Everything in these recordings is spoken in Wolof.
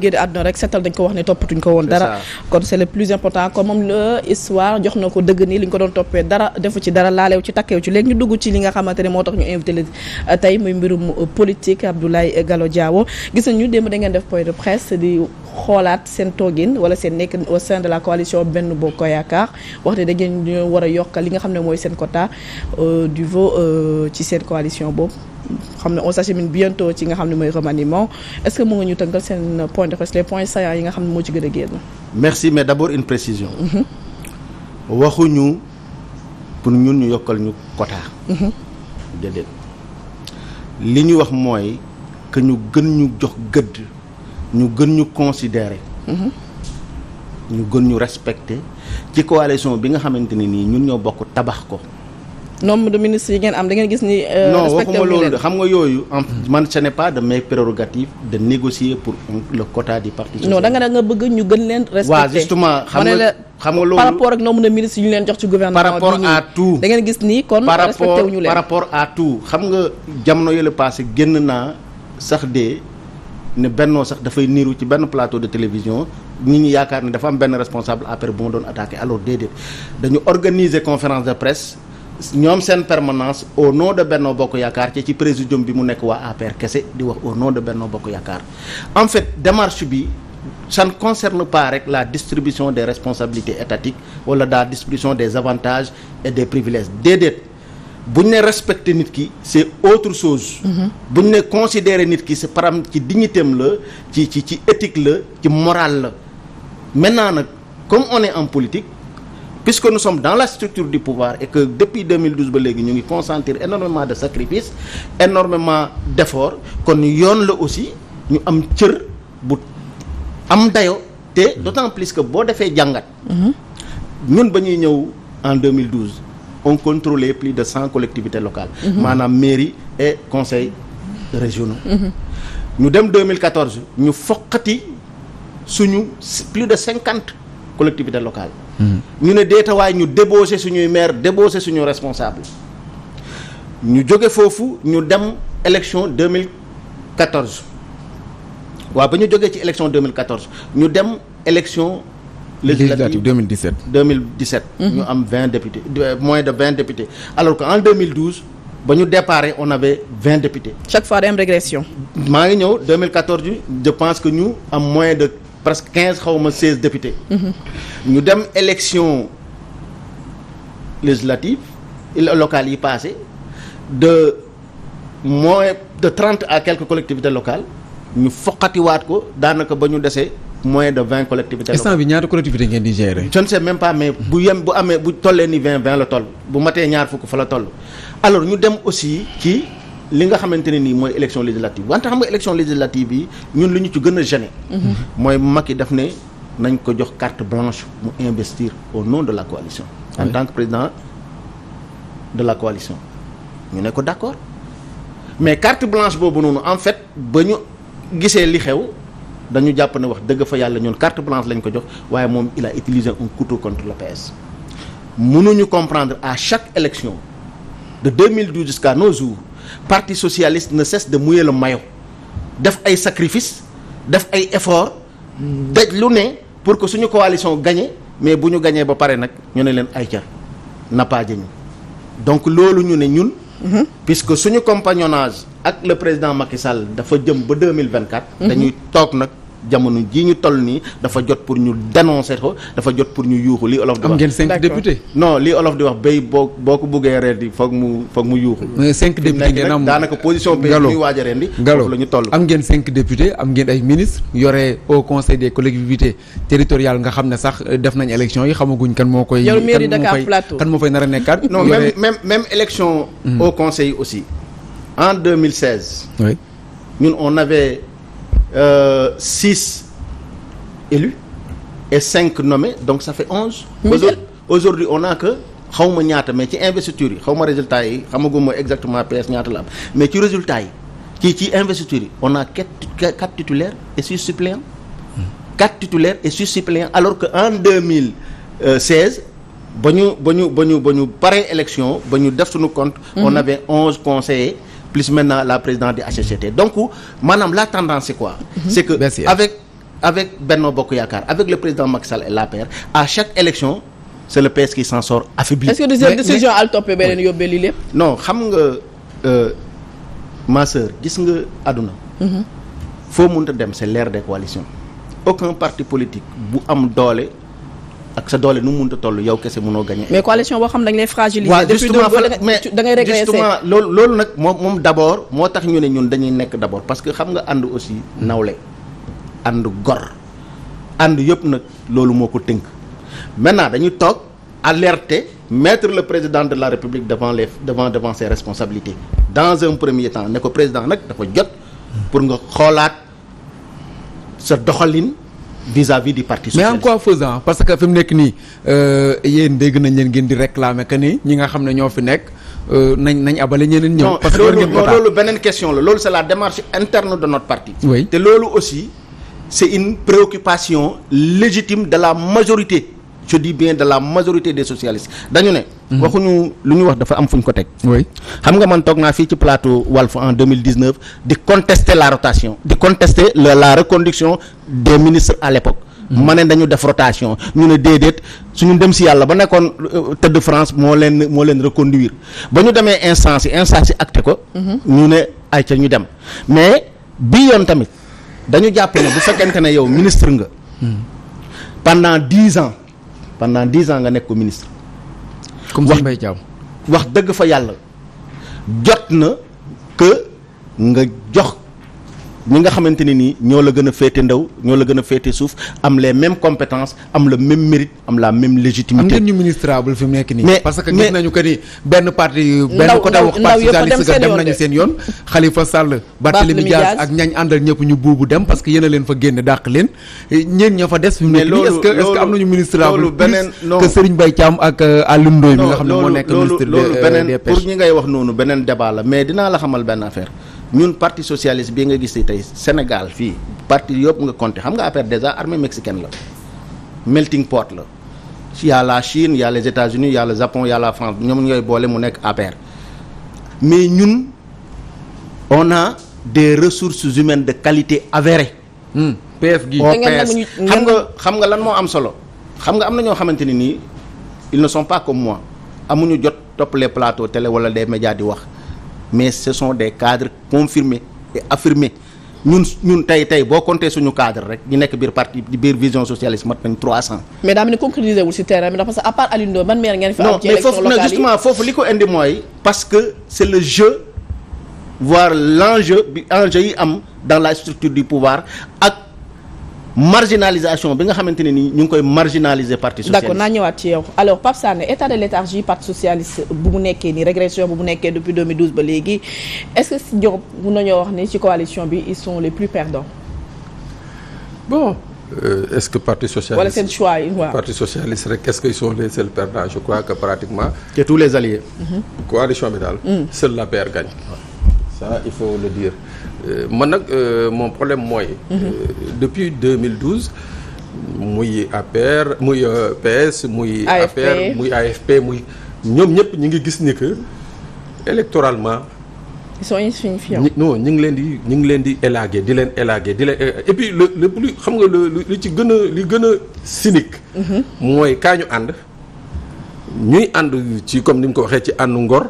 génn àdduna rek seetal dañ ko wax ne toppatuñ ko woon dara kon c'est le plus important kon moom la histoire jox na ko dëgg nii li ñu ko doon toppee dara defu ci dara laaleew ci takkeew ci léegi ñu dugg ci li nga xamante ne moo tax ñu invité la tey muy mbirum politique Abdoulaye Gallo Diawo gis nañu démb da ngeen def point de presse di xoolaat seen toogin wala seen nekk au sein de la coalition Benno Bokk Yaakaar wax ne da ngeen ñu war a yokk li nga xam ne mooy seen quota du vote ci seen coalition boobu xam ne on s'achemine bientôt ci nga xam ne mooy remaniement est-ce que mu nga ñu tënkal seen point de presse les points saillants yi nga xam ne moo ci gën a génn. merci mais d'abord une précision. waxuñu pour ñun ñu yokkal ñu quota. déedéet li ñu wax mooy que ñu gën ñu jox gëdd ñu gën ñu considérer. ñu gën ñu respecter ci coalition bi nga xamante ne nii ñun ñoo bokk tabax ko. nombre de ministres yi ngeen am da ngeen gis ni. non waxuma loolu xam nga yooyu. man ce n'est pas de mes prérogatives de négocier pour le quota du parti social. non da nga bëgg ñu gën leen. respecter waaw justement xam nga loolu par rapport ak nombre de ministres yu ñu leen jox ci gouvernement. par rapport à tout da ngeen gis ni kon respecté wuñu leen par rapport à tout xam nga jamono yële passé génn naa sax de ne bennoo sax dafay niiru ci benn plateau de télévision nit ñi yaakaar ne dafa am benn responsable après bu ma doon attaqué alors déedéet dañu organiser conférence de presse. ñoom seen permanence au nom de Benno Bokk Yaakaar ci présidium bi mu nekk waa APR kese di wax au nom de Benno Bokk Yaakaar en fait démarche bi ça ne concerne pas rek la distribution des responsabilités étatiques wala la distribution des avantages et des privilèges déedéet bu ñu ne respecter nit ki c'est autre chose. bu ñu ne considérer nit ki c'est par exemple ci dignitéem la ci éthique la ci morale la maintenant nag comme on est en politique. Puisque nous sommes dans la structure du pouvoir et que depuis 2012 ba léegi ñu ngi consentir énormément de sacrifices énormément d'efforts kon yoon la aussi ñu am cër bu am dayo te d'autant plus que boo defee jàngat ñun ba ñuy ñëw en 2012 on contrôlait plus de 100 collectivités locales maanaam mairie et conseils régionaux ñu dem 2014 ñu foqati suñu plus de 50 collectivités locales ñu ne deetawaay ñu débauché suñuy maire débauché suñu responsable ñu jóge foofu ñu dem élection 2014 waaw ba ñu jógee ci élection 2014 ñu dem élection législative 2017 ñu am 20 députés moins de 20 députés alors que en 2012 ba ñu déparé on avait 20 députés chaque fois day am régression maa ngi ñëw 2014 bi je pense que ñu am moins de presque 15 xawma 16 députés ñu dem élection législative locales yi passé de moins de 30 à quelques collectivités locales ñu foqatiwaat ko daanaka ba ñu desee moins de 20 collectivités locales. instant bi ñaata collectivité ngeen di gérer. je ne sais même pas mais bu amee bu tollee ni 20 la toll bu matee ñaar fukk fa la toll alors ñu dem aussi ci li nga xamante ne nii mooy élection législative wante xam nga élection législative yi ñun li ñu ci gën a gêné. mooy Macky daf ne nañ ko jox carte blanche mu investir au nom de la coalition. en tant que président de la coalition. ñu ne ko d'accord mais carte blanche boobu noonu en fait ba ñu gisee li xew dañu jàpp ne wax dëgg fa yàlla ñun carte blanche lañ ko jox waaye moom il a utilisé un couteau contre le PS. mënuñu comprendre à chaque élection de 2012 jusqu'à nos jours. Parti socialiste ne cesse de mouiller le maillot def ay sacrifices def ay efforts daj lu ne pour que suñu coalition gagne mais bu ñu gañee ba pare nag ñu ne leen ay car nappaaje ñu donc loolu ñu ne ñun puisque suñu compagnonnage ak le président Macky Sall dafa jëm ba 2024 dañuy toog nag jamono jii ñu toll nii dafa jot pour ñu dénoncer ko dafa jot pour ñu yuuxu li olof di wax. am ngeen 5 députés. non li olof di wax béy boo ko buggee reer di foog mu yuuxu. 5 députés ngeen am daanaka position bi ñuy waaj a rendi foofu la ñu toll. am ngeen 5 députés am ngeen ay ministres yore au conseil des collectivités territoriales nga xam ne sax def nañ élection yi xamaguñ kan moo koy. yow mairie Dakar Plateau kan moo fay nar a nekkaat. non même élection. au conseil aussi en 2016. oui ñun on avait 6 élus et 5 nommés donc ça fait 11. Aujourd'hui on a que xawma ñaata mais ci investiture yi xawma résultats yi xamaguma exactement PS ñaata la am mais ci résultats yi ci investiture yi on a 4 titulaires et 6 suppléants. 4 titulaires et 6 suppléants alors que en 2016 ba ñu paree élection ba ñu def suñu compte. on avait 11 conseillers. plus maintenant la présidente du HCCT donc maanaam la tendance c'est quoi. C'est que avec avec Benno Bokk Yaakaar avec le président Macky Sall et l'APR à chaque élection c'est le PS qui s'en sort affaibli. est-ce que décision al toppee ba leen yóbbee lii lépp. non xam nga ma sœur gis nga àdduna. foo mënta dem c'est l'ère des coalitions. aucun parti politique bu am doole ak sa doole nu mu mënta toll yow kese mënoo gagner. mais coalition boo xam dañ lay fragiliser. waaw justement mais da ngay régresser justement loolu nag moom d'abord moo tax ñu ne ñun dañuy nekk d'abord parce que xam nga ànd aussi nawle ànd gor ànd yëpp nag loolu moo ko tënk maintenant dañuy toog alerter mettre le président de la République devant ses responsabilités dans un premier temps ne ko président nag dafa jot pour nga xoolaat sa doxalin vis-à-vis du parti socialiste. mais en quoi faisant parce que fi mu nekk nii yéen dégg nañ leen ngeen di réclamer que ni ñi nga xam ne ñoo fi nekk nañ abale ñeneen ñëw. parce que war ngeen loolu beneen question la loolu c'est la démarche interne de notre parti. oui te loolu aussi c'est une préoccupation légitime de la majorité je dis bien de la majorité des socialistes dañu ne. waxuñu lu ñu wax dafa am fu ñu ko teg. oui xam nga man toog naa fii ci plateau Walf en 2019 di contester la rotation di contester la reconduction des ministres à l'époque. ma ne dañu def rotation ñu ne déedéet suñu dem si yàlla ba nekkoon tëdd France moo leen reconduire ba ñu demee instance yi acté ko. ñu ne ay ca ñu dem mais bii yoon tamit dañu jàpp ne bu fekkente ne yow ministre nga. pendant 10 ans nga nekk ko ministre. comme Serigne Mbaye Thiam wax dëgg fa yàlla jot na que nga jox ñi nga xamante ne nii ñoo la gën a féete ndaw ñoo la gën a féete suuf am les mêmes compétences am le même mérite am la même légitimité. am ngeen ñu ministrable fi mu nekk nii. mais parce que gis nañu que ni benn parti. benn côté wax parti socialiste ga dem nañu seen yoon. Khalifa Sall Barthélémy Dias ak ñañ àndal ñëpp ñu buubu dem parce que yéen a leen fa génne dàq leen ñeen ña fa des. fi mu nekk nii est-ce que am nañu ministrable plus que Serigne Mbaye Thiam ak Alioune Ndoye mi nga xam ne moo nekk ministre des pêches. pour ñi ngay wax noonu beneen débat la mais dinaa la xamal benn affaire. ñun parti socialiste bi nga gis tey Sénégal fii parti yëpp nga compté xam nga APR déjà armée mexicaine la melting pot la y a la Chine y a les États-Unis y a le Japon y a la France ñoom ñooy boole mu nekk APR mais ñun on a des ressources humaines de qualité avérée. PS gi xam nga lan moo am solo xam nga am na ñoo xamante ne nii ils ne sont pas comme moi amuñu jot topp les plateaux télé wala des médias di wax. mais ce sont des cadres confirmés et affirmés ñun tey boo compter suñu cadre rek ñu nekk biir parti biir vision socialiste mat nañ 300. mais daa mel ni concrétiser wul ci terrain bi ndax parce que à part Alioune Ndoye ban maire ngeen fi am ci élection locale yi non mais justement foofu li ko indi mooy parce que c'est le jeu voire enjeu yi am dans la structure du pouvoir ak marginalisation bi nga xamante ne nii ñu ngi koy marginaliser parti socialiste. d'accord naa ñëwaat ci yow alors Pape Sané état de léthargie parti socialiste bu mu nekkee nii régression bu mu nekkee depuis 2012 ba léegi est-ce que si Diop mun nañoo wax ni ci coalition bi ils sont les plus perdants. bon est-ce que parti socialiste wala seen choix yi waaw. parti socialiste rek est-ce qu'ils sont les seuls perdants je crois que pratiquement. que tous les alliés. coalition bi daal. seul l'APR gagne. ça il faut le dire. man nag mon problème mooy. depuis 2012 muy APR muy PS muy. APR muy AFP muy ñoom ñëpp ñu ngi gis ni que électoralement. ils sont insignifiants. non ñu ngi leen di élaguer di leen et puis le plus xam nga li gën a cynique. mooy kaa ñu ànd ñuy ànd ci comme ni mu ko waxee ci àndu ngor.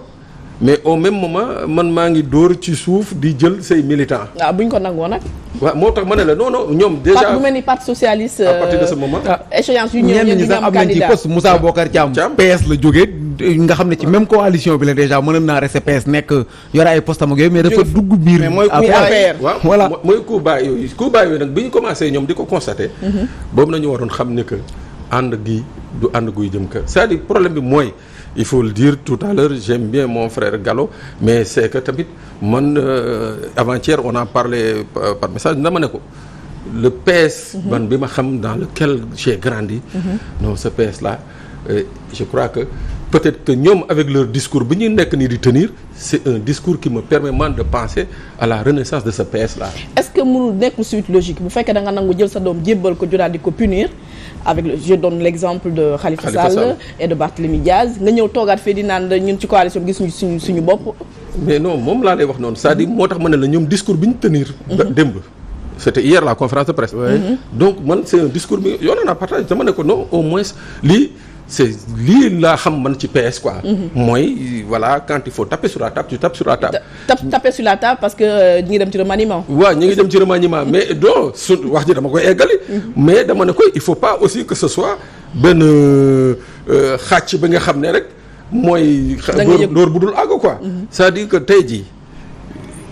mais au même moment man maa ngi dóor ci suuf di jël say militants. waaw bu ñu ko nangoo nag. waaw moo tax ma ne la non ñoom déjà bu mel ni parti socialiste. à partir de ce moment. échéance yu ñëw ñu am nañ ci poste Moussa Bocar Thiam PS la jógee nga xam ne ci même coalition bi la déjà mënoon naa rester PS nekk yore ay poste am ak yooyu mais dafa dugg biir. mais mooy APR waaw voilà mooy coup bas yooyu nag bi ñu commencé ñoom di ko constater. boobu nañu waroon xam ne que ànd gi du ànd guy jëm kër c'est-à-dire problème bi mooy. il faut le dire tout à l'heure j'aime bien mon frère Gallo mais c'est que tamit man avant-hier on a parlé par message dama ne ko le PS man bi ma xam dans lequel j'ai grandi non ce PS là je crois que peut-être que ñoom avec leur discours bi ñuy nekk nii di tenir c'est un discours qui me permet man de penser à la renaissance de ce PS là. est-ce que mënul nekk suite logique bu fekkee da nga nangu jël sa doom jébbal ko juraat di ko punir avec je donne l'exemple de Khalifa Sall et de Barthélémy Diaz nga ñëw toogaat fii di naan ñun ci coalition bi gis suñu bopp. mais non moom laa lay wax noonu c'est-à-dire moo tax ma ne la ñoom discours bi ñu tenir. démb c'était hier la conférence de presse. Donc man c'est un discours bi yoon naa partage dama ne ko non au moins lii laa xam man ci PS quoi. mooy voilà quand il faut taper sur la table tu tapes sur la table. taper sur la table parce que ñu ngi dem ci remaniement. waaw ñu ngi dem ci remaniement mais donc su wax ji dama koy eggali. mais dama ne ko il faut pas aussi que ce soit benn xàcc ba nga xam ne rek mooy. door bu dul àgg quoi. c'est-à-dire que tey jii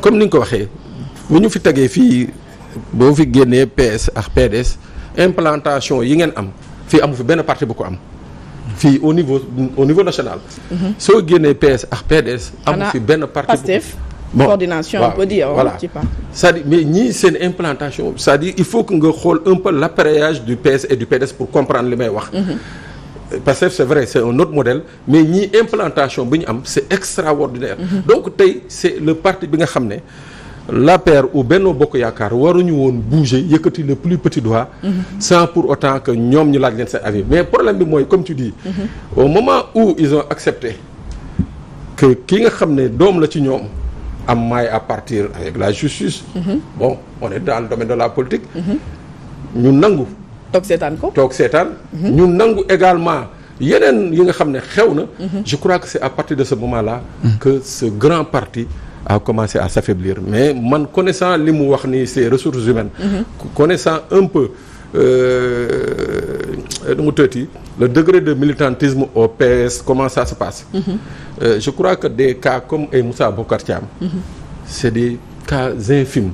comme ni nga ko waxee bu ñu fi tegee fii boo fi génnee PS ak PDS implantation yi ngeen am fii amu fi benn parti bu ko am. fii au niveau national. soo génnee PS ak PDS. amu fi benn parti Pastef coordination on peut dire. voilà c'est-à-dire mais ñii seen implantation c'est-à-dire il faut que nga xool un peu l'appareillage du PS et du PDS pour comprendre li may wax. Pastef c'est vrai c'est un autre modèle mais ñii implantation bi ñu am c'est extraordinaire. Donc tey c'est le parti bi nga xam ne l'APR ou Benno Bokk Yaakaar waruñu woon bouger yëkkati le plus petit doigt. Sans pour autant que ñoom ñu laaj leen seen avis mais problème bi mooy comme tu dis. Au moment où ils ont accepté que ki nga xam ne doom la ci ñoom am maille à partir avec la justice. Bon on est dans le domaine de la politique. ñu nangu. toog seetaan. ñu nangu également yeneen yi nga xam ne xew na. Je crois que c'est à partir de ce moment-là. que ce grand parti a commencé à s'affaiblir mais man connaissant li mu wax ni ces ressources humaines. Connaissant un peu mu tëti le degré de militantisme au PS comment ça se passe. Je crois que des cas comme ay Moussa Bocar Thiam. C'est des cas infimes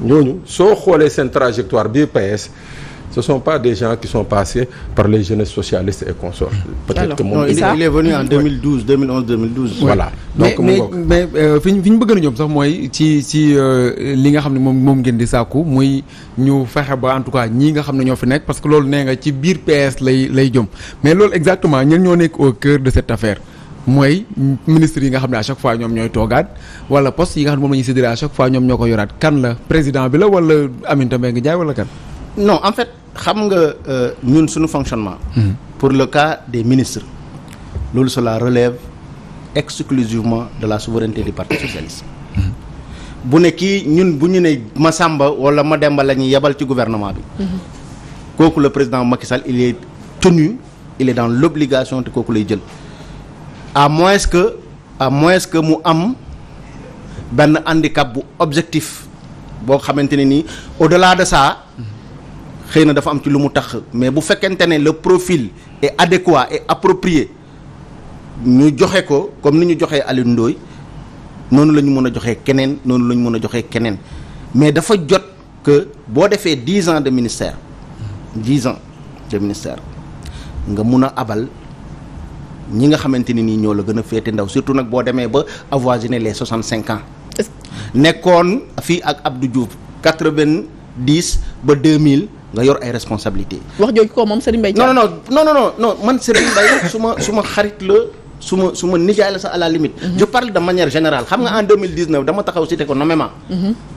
ñooñu soo xoolee seen trajectoire bi PS. Ce ne sont pas des gens qui sont passés par les jeunesses socialistes et consorts. Peut-être que moom il est venu en 2012 2011 2012. Voilà donc mais fi ñu bëgg na ñoom sax mooy ci li nga xam ne moom ngeen di sàkku muy ñu fexe ba en tout cas ñii nga xam ne ñoo fi nekk parce que loolu nee nga ci biir PS lay jëm mais loolu exactement ñen ñoo nekk au cœur de cette affaire mooy ministre yi nga xam ne à chaque fois ñoom ñooy toogaat wala poste yi nga xam ne moom la ñuy séddale à chaque fois ñoom ñoo ko yoraat kan la président bi la wala Aminata Mbengue Ndiaye wala kan. Non en fait xam nga ñun suñu fonctionnement. Pour le cas des ministres loolu cela relève exclusivement de la souveraineté du Parti socialiste. bu ne kii ñun bu ñu ne Massamba wala Mademba la ñuy yebal ci gouvernement bi. kooku le président Macky Sall il est tenu il est dans l'obligation te kooku lay jël à moins que mu am benn handicap bu objectif boo xamante ne nii au-delà de ça. xëy na dafa am ci lu mu tax mais bu fekkente ne le profil est adéquat et approprié ñu joxe ko comme ni ñu joxee Alioune Ndoye noonu la ñu mën a joxee keneen noonu la ñu mën a joxee keneen mais dafa jot que boo defee 10 ans de ministère nga mun a abal ñi nga xamante ni nii ñoo la gën a féete ndaw surtout nag boo demee ba avoisiner les 65 ans nekkoon fii ak Abdou Diouf 90 ba 2000 nga yor ay responsabilités. wax jooju ko moom Serigne Mbaye. non man Serigne Mbaye suma xarit la suma nijaay la sax à la limite. Je parle de manière générale xam nga en 2019 dama taxaw cité ko nommément.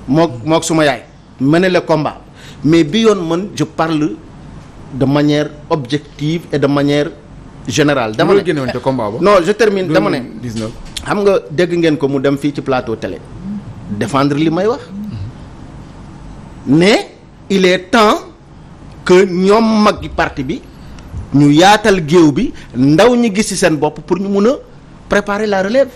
mook suma yaay. mener le combat mais bi yoon man je parle de manière objective et de manière générale. dama ne combat ba. non je termine dama ne. 19 xam nga dégg ngeen ko mu dem fii ci plateau télé. défendre li may wax. mais il est temps. que ñoom mag gi parti bi ñu yaatal géew bi ndaw ñi gis ci seen bopp pour ñu mun a préparer la relève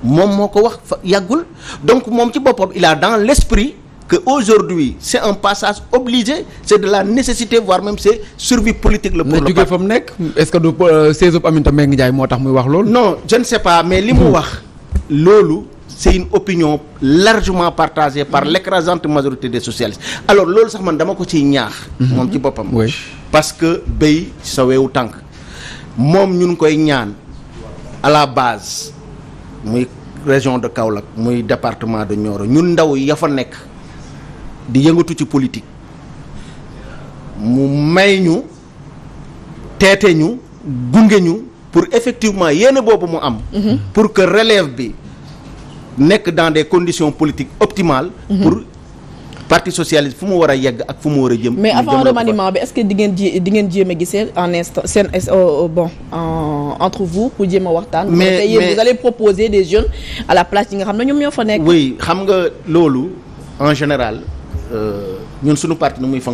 moom moo ko wax fa yàggul donc moom ci boppam il a dans l'esprit que aujourd'hui c'est un passage obligé c'est de la nécessité voire même c'est survie politique la pour le parti fa mu nekk est-ce que du César Aminata Mbengue Ndiaye moo tax muy wax loolu. non je ne sais pas mais li mu wax loolu. C'est une opinion largement partagée par l'écrasante majorité des socialistes alors loolu sax man dama ko ciy ñaax moom ci boppam parce que béy sa weewu tànk moom ñun koy ñaan à la base muy région de Kaolack muy département de Nioro ñun ndaw ya fa nekk di yëngatu ci politique mu may ñu teete ñu gunge ñu pour effectivement yéene boobu mu am pour que relève bi nekk dans des conditions politiques optimales. pour parti socialiste fu mu war a yegg ak fu mu war a jëm. mais avant remaniement bi est-ce que di ngeen jéem a gisee en instant seen entre vous pour jéem a waxtaan. mais vous allez proposer des jeunes à la place yi nga xam ne ñoom ñoo fa nekk. oui xam nga loolu en général ñun suñu parti nu muy fonctionner